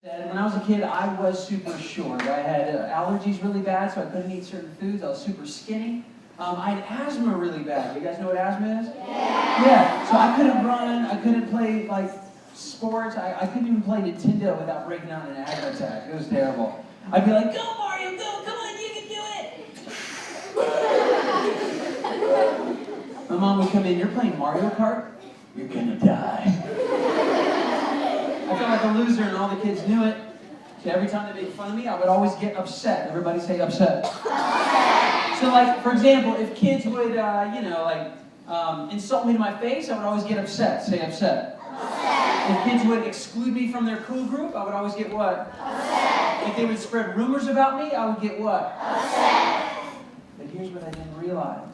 When I was a kid, I was super short. I had allergies really bad, so I couldn't eat certain foods. I was super skinny. I had asthma really bad. You guys know what asthma is? Yeah. So I couldn't run. I couldn't play like sports. I couldn't even play Nintendo without breaking out in an asthma attack. It was terrible. I'd be like, "Go Mario, go! Come on, you can do it!" My mom would come in. "You're playing Mario Kart? You're gonna die." I felt like a loser, and all the kids knew it. So every time they made fun of me, I would always get upset. Everybody say upset. So, like, for example, if kids would, insult me to my face, I would always get upset. Say upset. If kids would exclude me from their cool group, I would always get what? Upset. If they would spread rumors about me, I would get what? Upset. But here's what I didn't realize.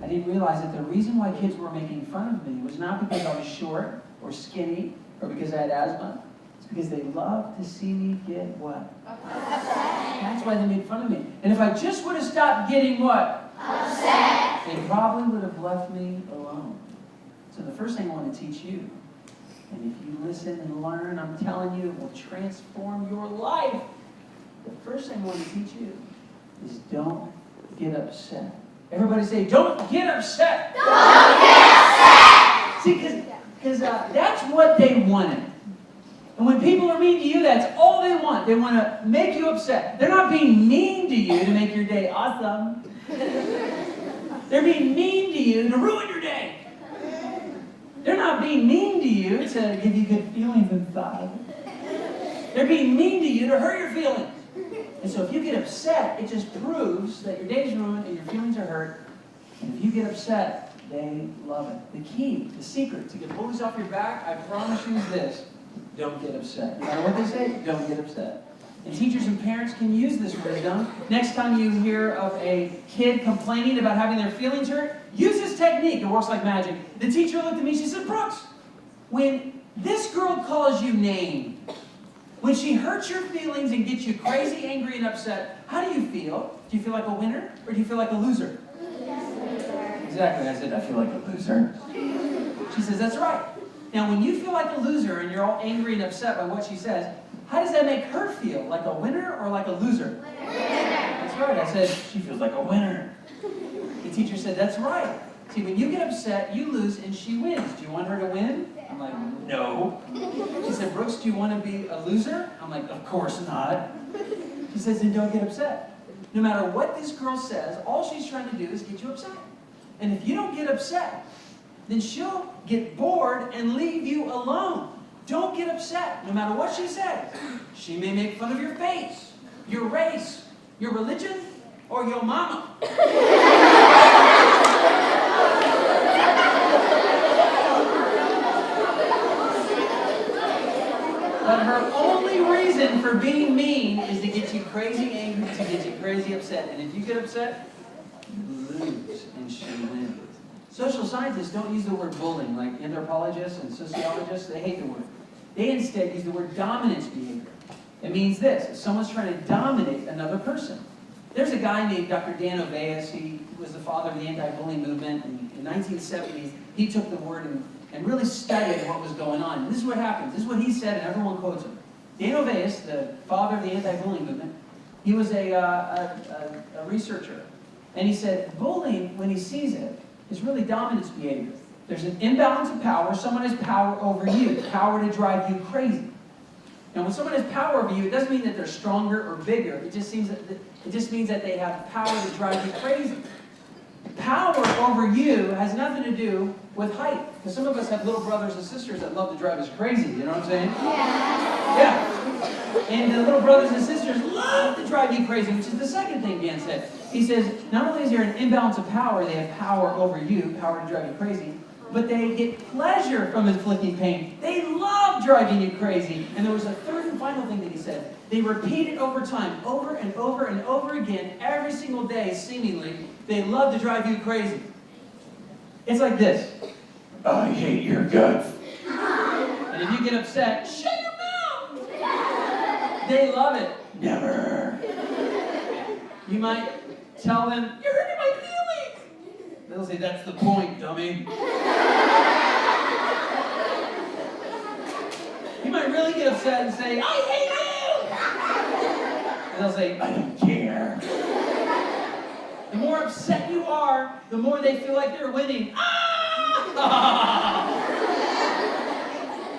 I didn't realize that the reason why kids were making fun of me was not because I was short or skinny or because I had asthma. It's because they loved to see me get what? Upset. That's why they made fun of me. And if I just would have stopped getting what? Upset. They probably would have left me alone. So the first thing I want to teach you, and if you listen and learn, I'm telling you, it will transform your life. The first thing I want to teach you is don't get upset. Everybody say, don't get upset. Don't get upset. See, because that's what they wanted. And when people are mean to you, that's all they want. They want to make you upset. They're not being mean to you to make your day awesome. They're being mean to you to ruin your day. They're not being mean to you to give you good feelings inside. They're being mean to you to hurt your feelings. And so if you get upset, it just proves that your day's ruined and your feelings are hurt. And if you get upset, they love it. The key, the secret to get bullies off your back, I promise you, is this. Don't get upset. No matter what they say, don't get upset. And teachers and parents can use this wisdom. Next time you hear of a kid complaining about having their feelings hurt, use this technique. It works like magic. The teacher looked at me, she said, "Brooks, when this girl calls you names, when she hurts your feelings and gets you crazy, angry, and upset, how do you feel? Do you feel like a winner or do you feel like a loser?" Exactly. I said, "I feel like a loser." She says, "That's right." Now, when you feel like a loser and you're all angry and upset by what she says, how does that make her feel? Like a winner or like a loser? That's right. I said, "She feels like a winner." The teacher said, "That's right. See, when you get upset, you lose and she wins. Do you want her to win?" I'm like, "No." She said, "Brooks, do you want to be a loser?" I'm like, "Of course not." She says, "Then don't get upset. No matter what this girl says, all she's trying to do is get you upset. And if you don't get upset, then she'll get bored and leave you alone. Don't get upset, no matter what she says. She may make fun of your face, your race, your religion, or your mama." But her only reason for being mean is to get you crazy angry, to get you crazy upset. And if you get upset, you lose and she wins. Social scientists don't use the word bullying, like anthropologists and sociologists. They hate the word. They instead use the word dominance behavior. It means this: if someone's trying to dominate another person. There's a guy named Dr. Dan Oveus. He was the father of the anti-bullying movement. And in the 1970s, he took the word and really studied what was going on. And this is what happens. This is what he said, and everyone quotes him. Dan Oveus, the father of the anti-bullying movement, he was a researcher. And he said, bullying, when he sees it, is really dominance behavior. There's an imbalance of power. Someone has power over you, power to drive you crazy. Now, when someone has power over you, it doesn't mean that they're stronger or bigger. It just means that they have power to drive you crazy. Power over you has nothing to do with height. Because some of us have little brothers and sisters that love to drive us crazy. You know what I'm saying? Yeah. And the little brothers and sisters love to drive you crazy, which is the second thing Dan said. He says, not only is there an imbalance of power, they have power over you, power to drive you crazy, but they get pleasure from inflicting pain. They love driving you crazy. And there was a third and final thing that he said. They repeat it over time, over and over and over again, every single day, seemingly. They love to drive you crazy. It's like this. "I hate your guts." And if you get upset, shut your mouth. They love it. Never. You might tell them, "You're hurting my feelings." They'll say, "That's the point, dummy." You might really get upset and say, I hate you! And they'll say, I don't care. The more upset you are, the more they feel like they're winning. Ah!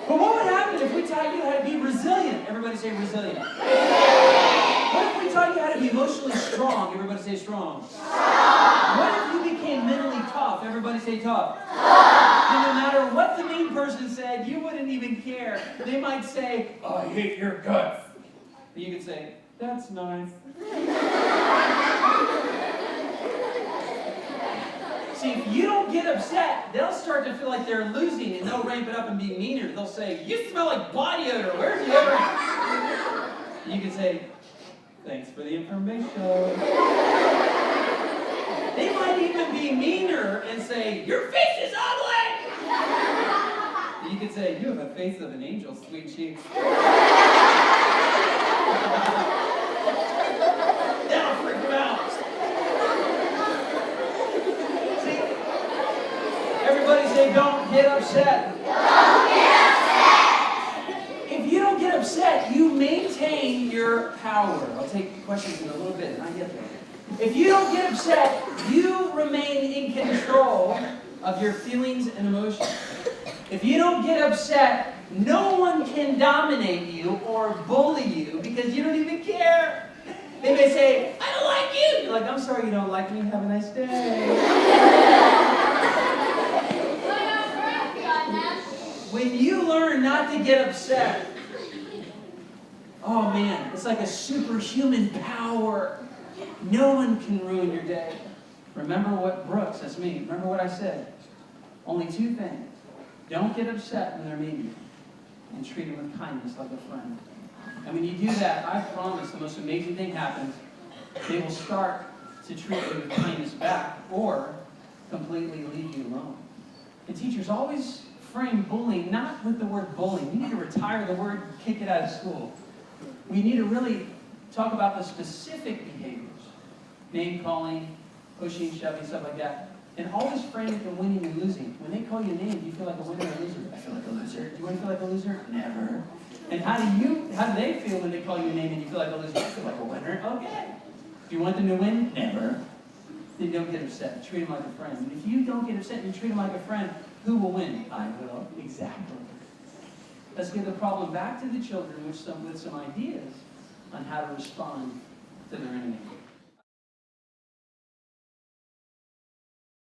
But what would happen if we taught you how to be resilient? Everybody say resilient. What if we taught you how to be emotionally strong? Everybody say strong. What if you became mentally tough? Everybody say tough. And no matter what the mean person said, you wouldn't even care. They might say, oh, I hate your guts. And you could say, that's nice. See, if you don't get upset, they'll start to feel like they're losing, and they'll ramp it up and be meaner. They'll say, you smell like body odor. Where's the odor? And you can say, thanks for the information. They might even be meaner and say, your face is ugly. And you can say, you have a face of an angel, sweet cheeks. That'll freak them out. Everybody say, don't get upset. Don't get upset. If you don't get upset, you maintain your power. I'll take questions in a little bit, and I get there. If you don't get upset, you remain in control of your feelings and emotions. If you don't get upset, no one can dominate you or bully you because you don't even care. They may say, I don't like you. You're like, I'm sorry you don't like me. Have a nice day. When you learn not to get upset, oh man, it's like a superhuman power. No one can ruin your day. Remember what Brooks, that's me, remember what I said. Only two things. Don't get upset when they're mean, and treat them with kindness like a friend. And when you do that, I promise the most amazing thing happens. They will start to treat you with kindness back, or completely leave you alone. And teachers always frame bullying not with the word bullying. We need to retire the word, kick it out of school. We need to really talk about the specific behaviors. Name calling, pushing, shoving, stuff like that. And always frame it to winning and losing. When they call you a name, do you feel like a winner or a loser? I feel like a loser. Do you want to feel like a loser? Never. And how do they feel when they call you a name and you feel like a loser? I feel like a winner. Okay. Do you want them to win? Never. Then don't get upset. Treat them like a friend. And if you don't get upset and you treat them like a friend, who will win? I will. Exactly. Let's give the problem back to the children with some ideas on how to respond to their enemy.